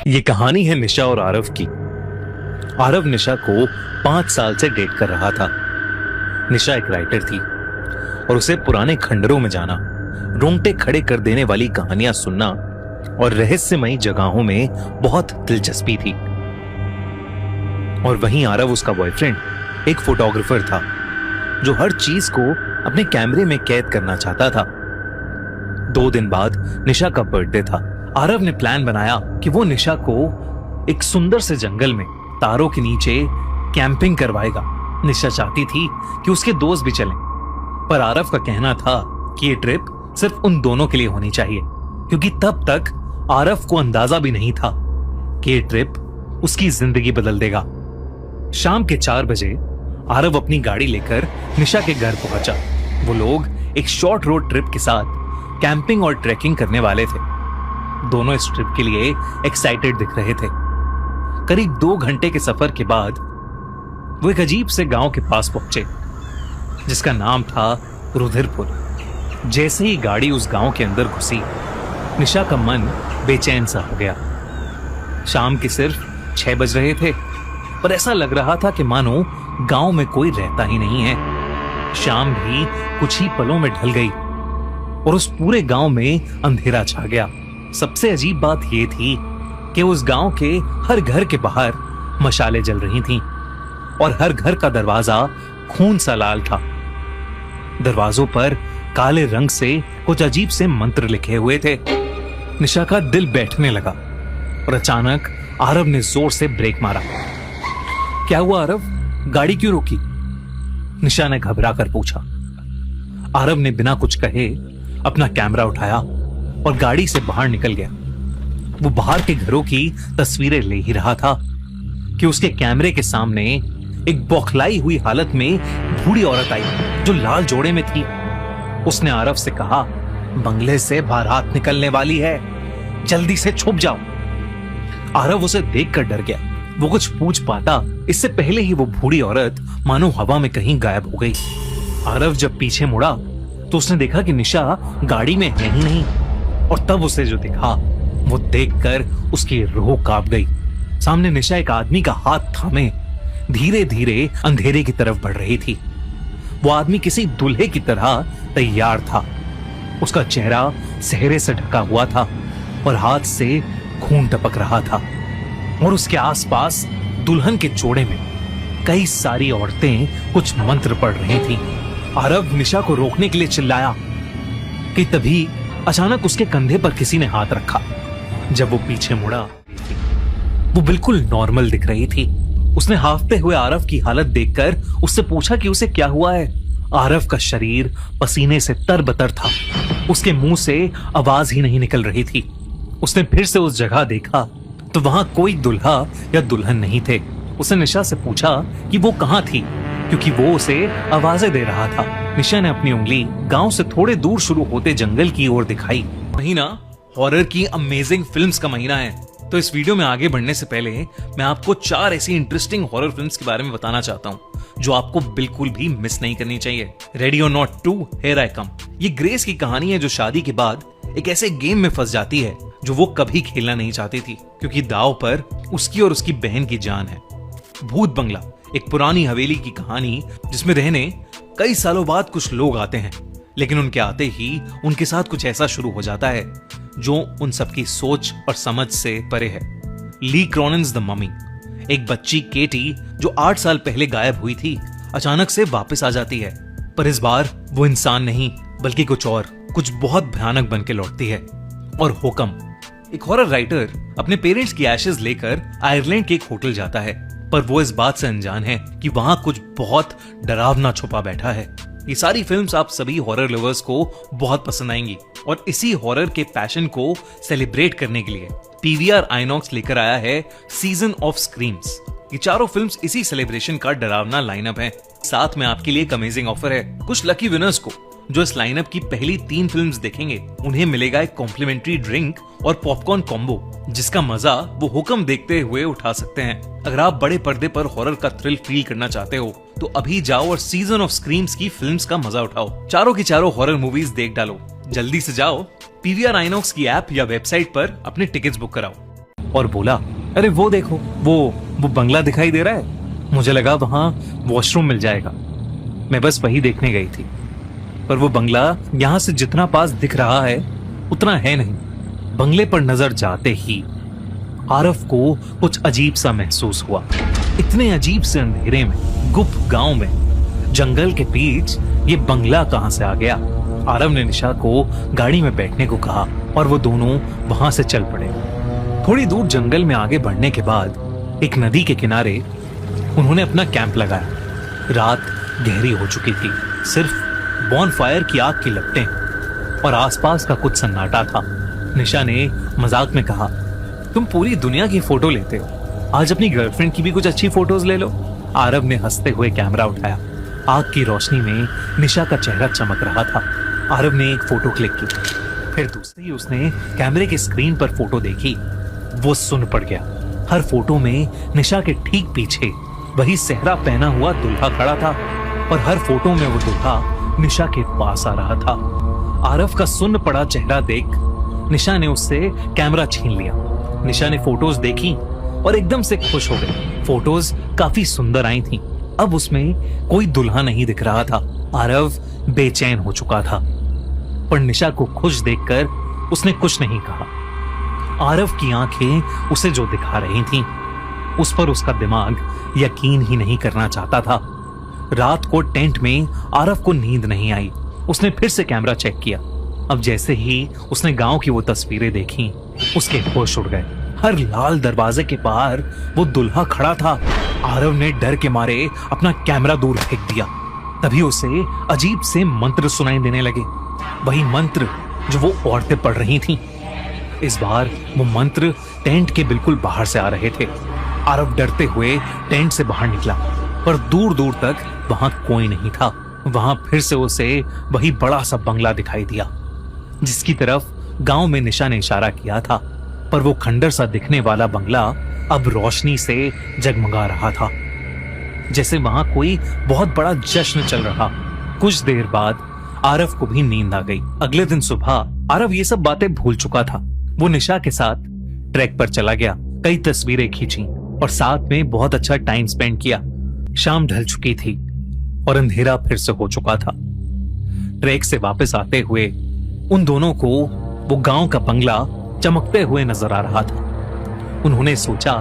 ये कहानी है निशा और आरव की। आरव निशा को 5 साल से डेट कर रहा था। निशा एक राइटर थी और उसे पुराने खंडरों में जाना, रोंगटे खड़े कर देने वाली कहानियां सुनना और रहस्यमयी जगहों में बहुत दिलचस्पी थी। और वहीं आरव, उसका बॉयफ्रेंड, एक फोटोग्राफर था जो हर चीज को अपने कैमरे में कैद करना चाहता था। 2 दिन बाद निशा का बर्थडे था। आरव ने प्लान बनाया कि वो निशा को एक सुंदर से जंगल में तारों के नीचे कैंपिंग करवाएगा। निशा चाहती थी कि उसके दोस्त भी चलें, पर आरव का कहना था कि ये ट्रिप सिर्फ उन दोनों के लिए होनी चाहिए, क्योंकि तब तक आरव को अंदाजा भी नहीं था कि ये ट्रिप उसकी जिंदगी बदल देगा। शाम के 4 बजे आरव अपनी गाड़ी लेकर निशा के घर पहुंचा। वो लोग एक शॉर्ट रोड ट्रिप के साथ कैंपिंग और ट्रैकिंग करने वाले थे। दोनों इस ट्रिप के लिए एक्साइटेड दिख रहे थे। करीब 2 घंटे के सफर के बाद वो एक अजीब से गांव के पास पहुंचे, जिसका नाम था रुधिरपुर। जैसे ही गाड़ी उस गांव के अंदर घुसी, निशा का मन बेचैन सा हो गया। शाम के सिर्फ 6 बज रहे थे, पर ऐसा लग रहा था कि मानो गांव में कोई रहता ही नहीं है। शाम भी कुछ ही पलों में ढल गई और उस पूरे गांव में अंधेरा छा गया। सबसे अजीब बात यह थी कि उस गांव के हर घर के बाहर मशालें जल रही थीं और हर घर का दरवाजा खून सा लाल था। दरवाजों पर काले रंग से कुछ अजीब से मंत्र लिखे हुए थे। निशा का दिल बैठने लगा और अचानक आरव ने जोर से ब्रेक मारा। क्या हुआ आरव, गाड़ी क्यों रोकी? निशा ने घबरा कर पूछा। आरव ने बिना कुछ कहे अपना कैमरा उठाया और गाड़ी से बाहर निकल गया। वो बाहर के घरों की तस्वीरें ले ही रहा था कि उसके कैमरे के सामने एक बौखलाई हुई हालत में बूढ़ी औरत आई जो लाल जोड़े में थी। उसने आरव से कहा, बंगले से बारात निकलने वाली है, जल्दी से छुप जाओ। आरव उसे देखकर डर गया। वो कुछ पूछ पाता इससे पहले ही वो बूढ़ी औरत मानो हवा में कहीं गायब हो गई। आरव जब पीछे मुड़ा तो उसने देखा कि निशा गाड़ी में है ही नहीं, और तब उसे जो दिखा वो देखकर उसकी रूह कांप गई। सामने निशा एक आदमी का हाथ थामे धीरे धीरे अंधेरे की तरफ बढ़ रही थी। वो आदमी किसी दूल्हे की तरह तैयार था। उसका चेहरा सेहरे से ढका हुआ था और हाथ से खून टपक रहा था, और उसके आसपास दुल्हन के जोड़े में कई सारी औरतें कुछ मंत्र पढ़ रही थीं। आरव निशा को रोकने के लिए चिल्लाया कि तभी अचानक उसके कंधे पर किसी ने हाथ रखा। जब वो पीछे मुड़ा, वो बिल्कुल नॉर्मल दिख रही थी। उसने हांफते हुए आरव की हालत देखकर उससे पूछा कि उसे क्या हुआ है। आरव का शरीर पसीने से तरबतर था। उसके मुंह से आवाज ही नहीं निकल रही थी। उसने फिर से उस जगह देखा तो वहां कोई दुल्हा या दुल्हन नहीं थे। उसने निशा से पूछा कि वो कहां थी, क्योंकि वो उसे आवाजें दे रहा था। निशा ने अपनी उंगली गांव से थोड़े दूर शुरू होते जंगल की ओर दिखाई। महीना हॉरर की अमेजिंग फिल्म्स का महीना है, तो इस वीडियो में आगे बढ़ने से पहले मैं आपको 4 ऐसी इंटरेस्टिंग हॉरर फिल्म्स के बारे में बताना चाहता हूं जो आपको बिल्कुल भी मिस नहीं करनी चाहिए। रेडी और नॉट 2, हियर आई कम। ये ग्रेस की कहानी है जो शादी के बाद एक ऐसे गेम में फंस जाती है जो वो कभी खेलना नहीं चाहती थी, क्योंकि दांव पर उसकी और उसकी बहन की जान है। भूत बंगला एक पुरानी हवेली की कहानी जिसमें रहने कई सालों बाद कुछ लोग आते हैं, लेकिन उनके आते ही उनके साथ कुछ ऐसा शुरू हो जाता है जो उन सबकी सोच और समझ से परे है। ली क्रॉनिन्स द ममी, एक बच्ची केटी जो 8 साल पहले गायब हुई थी, अचानक से वापस आ जाती है, पर इस बार वो इंसान नहीं बल्कि कुछ बहुत भयानक बन के लौटती है। और हुकम, एक हॉरर राइटर अपने पेरेंट्स की एशेज लेकर आयरलैंड के एक होटल जाता है, पर वो इस बात से अनजान है कि वहां कुछ बहुत डरावना छुपा बैठा है। ये सारी फिल्म्स आप सभी हॉरर लवर्स को बहुत पसंद आएंगी, और इसी हॉरर के पैशन को सेलिब्रेट करने के लिए पीवीआर आइनॉक्स लेकर आया है सीजन ऑफ स्क्रीम्स। ये चारों फिल्म्स इसी सेलिब्रेशन का डरावना लाइनअप है। साथ में आपके लिए एक अमेजिंग ऑफर है। कुछ लकी विनर्स को जो इस लाइनअप की पहली 3 फिल्म्स देखेंगे, उन्हें मिलेगा एक कॉम्प्लीमेंट्री ड्रिंक और पॉपकॉर्न कॉम्बो, जिसका मजा वो हुक्म देखते हुए उठा सकते हैं। अगर आप बड़े पर्दे पर हॉरर का थ्रिल फील करना चाहते हो तो अभी जाओ और सीजन ऑफ स्क्रीम्स की फिल्म्स का मजा उठाओ। चारों की चारों हॉरर मूवीज देख डालो। जल्दी से जाओ पीवीआर आइनॉक्स की ऐप या वेबसाइट पर अपने टिकट्स बुक कराओ। और बोला, अरे वो देखो, वो बंगला दिखाई दे रहा है। मुझे लगा वहां वॉशरूम मिल जाएगा, मैं बस वही देखने गई थी। पर वो बंगला यहां से जितना पास दिख रहा है उतना है नहीं। बंगले पर नजर जाते ही आरव को कुछ अजीब सा महसूस हुआ। इतने अजीब से अंधेरे में, गुप्त गांव में, जंगल के बीच ये बंगला कहां से आ गया? आरव ने निशा को गाड़ी में बैठने को कहा और वो दोनों वहां से चल पड़े। थोड़ी दूर जंगल में आगे बढ़ने के बाद एक नदी के किनारे उन्होंने अपना कैंप लगाया। रात गहरी हो चुकी थी, सिर्फ बॉनफायर की आग की लपटें और आसपास का कुछ सन्नाटा था। निशा ने मजाक में कहा, तुम पूरी दुनिया की फोटो लेते हो, आज अपनी गर्लफ्रेंड की भी कुछ अच्छी फोटोज ले लो। आरव ने हंसते हुए कैमरा उठाया। आग की रोशनी में निशा का चेहरा चमक रहा था। आरव ने एक फोटो क्लिक की, फिर दूसरी ही उसने कैमरे की स्क्रीन पर फोटो देखी। वो सुन पड़ गया। हर फोटो में निशा के ठीक पीछे वही सेहरा पहना हुआ दूल्हा खड़ा था और हर फोटो में वो दूल्हा निशा के पास आ रहा था। आरव का सुन्न पड़ा चेहरा देख निशा ने उससे कैमरा छीन लिया। निशा ने फोटोज देखी और एकदम से खुश हो गई। फोटोज काफी सुंदर आई थीं। अब उसमें कोई दुल्हा नहीं दिख रहा था। आरव बेचैन हो चुका था, पर निशा को खुश देखकर उसने कुछ नहीं कहा। आरव की आंखें उसे जो दिखा रही थीं, उस पर उसका दिमाग यकीन ही नहीं करना चाहता था। रात को टेंट में आरव को नींद नहीं आई। उसने फिर से कैमरा चेक किया। अब जैसे ही उसने गांव की वो तस्वीरें देखी, उसके होश उड़ गए। हर लाल दरवाजे के बाहर वो दुल्हा खड़ा था। आरव ने डर के मारे अपना कैमरा दूर फेंक दिया। तभी उसे अजीब से मंत्र सुनाई देने लगे, वही मंत्र जो वो औरतें पढ़ रही थीं। इस बार वो मंत्र टेंट के बिल्कुल बाहर से आ रहे थे। आरव डरते हुए टेंट से बाहर निकला, पर दूर दूर तक वहां कोई नहीं था। वहां फिर से उसे वही बड़ा सा बंगला दिखाई दिया, जिसकी तरफ गांव में निशा ने इशारा किया था। पर वो खंडर सा दिखने वाला बंगला अब रोशनी से जगमगा रहा था, जैसे वहां कोई बहुत बड़ा जश्न चल रहा। कुछ देर बाद आरव को भी नींद आ गई। अगले दिन सुबह आरव ये सब बातें भूल चुका था। वो निशा के साथ ट्रैक पर चला गया, कई तस्वीरें खींची और साथ में बहुत अच्छा टाइम स्पेंड किया। शाम ढल चुकी थी और अंधेरा फिर से हो चुका था। ट्रैक से वापस आते हुए उन दोनों को वो गांव का बंगला चमकते हुए नजर आ रहा था। उन्होंने सोचा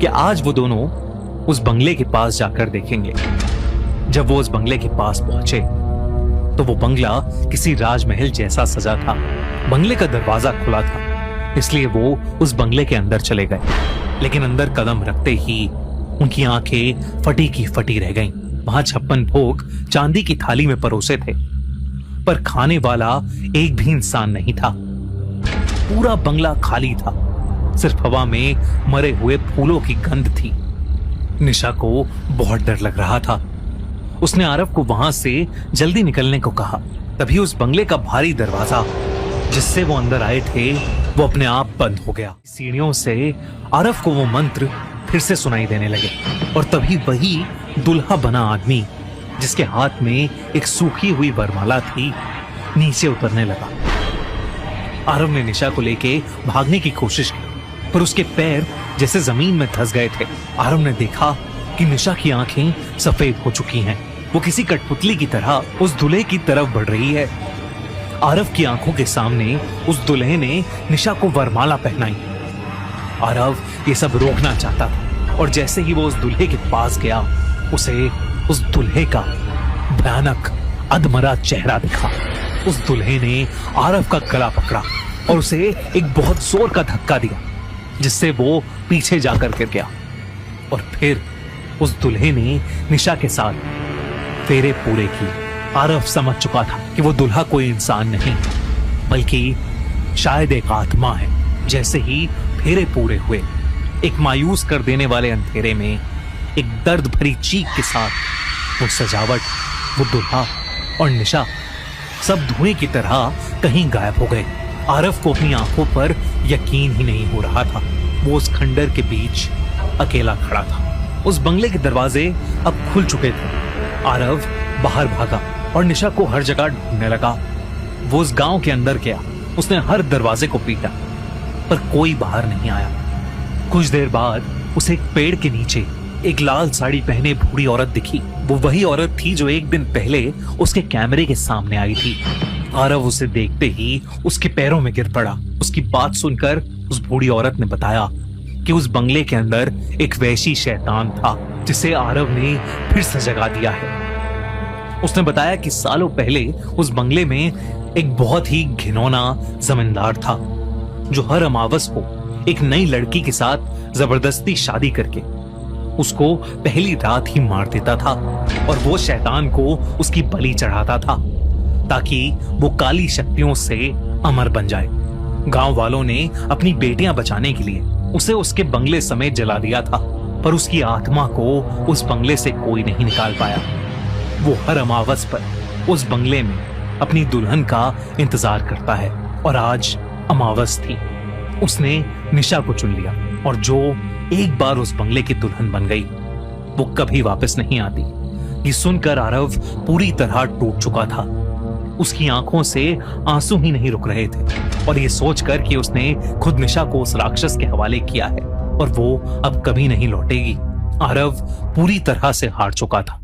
कि आज वो दोनों उस बंगले के पास जाकर देखेंगे। जब वो उस बंगले के पास पहुंचे तो वो बंगला किसी राजमहल जैसा सजा था। बंगले का दरवाजा खुला था, इसलिए वो उस बंगले के अंदर चले गए। लेकिन अंदर कदम रखते ही उनकी आंखें फटी की फटी रह गईं। वहां 56 भोग चांदी की थाली में परोसे थे, पर खाने वाला एक भी इंसान नहीं था। पूरा बंगला खाली था, सिर्फ हवा में मरे हुए फूलों की गंध थी। निशा को बहुत डर लग रहा था। उसने आरव को वहां से जल्दी निकलने को कहा। तभी उस बंगले का भारी दरवाजा जिससे वो अंदर आए थे वो अपने आप बंद हो गया। सीढ़ियों से आरव को वो मंत्र फिर से सुनाई देने लगे और तभी वही दुल्हा बना आदमी, जिसके हाथ में एक सूखी हुई वरमाला थी, नीचे उतरने लगा। आरव ने निशा को लेके भागने की कोशिश की, पर उसके पैर जैसे जमीन में धंस गए थे। आरव ने देखा कि निशा की आंखें सफेद हो चुकी हैं। वो किसी कठपुतली की तरह उस दूल्हे की तरफ बढ़ रही है। आरव की आंखों के सामने उस दूल्हे ने निशा को वरमाला पहनाई। आरव ये सब रोकना चाहता था और जैसे ही वो उस दूल्हे के पास गया, उसे उस दूल्हे का भयानक अधमरा चेहरा दिखा। उस दूल्हे ने आरव का गला पकड़ा और उसे एक बहुत जोर का धक्का दिया, जिससे वो पीछे जाकर गिर गया। और फिर उस दूल्हे ने निशा के साथ फेरे पूरे किए। आरव समझ चुका था कि वो दूल्हा कोई इंसान नहीं, बल्कि शायद एक आत्मा है। जैसे ही फेरे पूरे हुए, एक मायूस कर देने वाले अंधेरे में एक दर्द भरी चीख के साथ वो सजावट, वो दूल्हा और निशा सब धुएं की तरह कहीं गायब हो गए। आरव को अपनी आंखों पर यकीन ही नहीं हो रहा था। वो उस खंडर के बीच अकेला खड़ा था। उस बंगले के दरवाजे अब खुल चुके थे। आरव बाहर भागा और निशा को हर जगह ढूंढने लगा। वो उस गांव के अंदर गया। उसने हर दरवाजे को पीटा, पर कोई बाहर नहीं आया। कुछ देर बाद उसे एक पेड़ के नीचे एक लाल साड़ी पहने बूढ़ी औरत दिखी। वो वही औरत थी जो एक दिन पहले उसके कैमरे के सामने आई थी। आरव उसे देखते ही उसके पैरों में गिर पड़ा। उसकी बात सुनकर उस बूढ़ी औरत ने बताया कि उस बंगले के अंदर एक वैशी शैतान था जिसे आरव ने फिर से जगा दिया है। उसने बताया कि सालों पहले उस बंगले में एक बहुत ही घिनौना जमींदार था जो हर अमावस को एक नई लड़की के साथ जबरदस्ती शादी करके उसको पहली रात ही मार देता था और वो शैतान को उसकी बलि चढ़ाता था ताकि वो काली शक्तियों से अमर बन जाए। गांव वालों ने अपनी बेटियां बचाने के लिए उसे उसके बंगले समेत जला दिया था, पर उसकी आत्मा को उस बंगले से कोई नहीं निकाल पाया। वो हर अमावस पर उस बंगले में अपनी दुल्हन का इंतजार करता है और आज अमावस थी। उसने निशा को चुन लिया और जो एक बार उस बंगले की दुल्हन बन गई वो कभी वापस नहीं आती। ये सुनकर आरव पूरी तरह टूट चुका था। उसकी आंखों से आंसू ही नहीं रुक रहे थे और ये सोचकर कि उसने खुद निशा को उस राक्षस के हवाले किया है और वो अब कभी नहीं लौटेगी, आरव पूरी तरह से हार चुका था।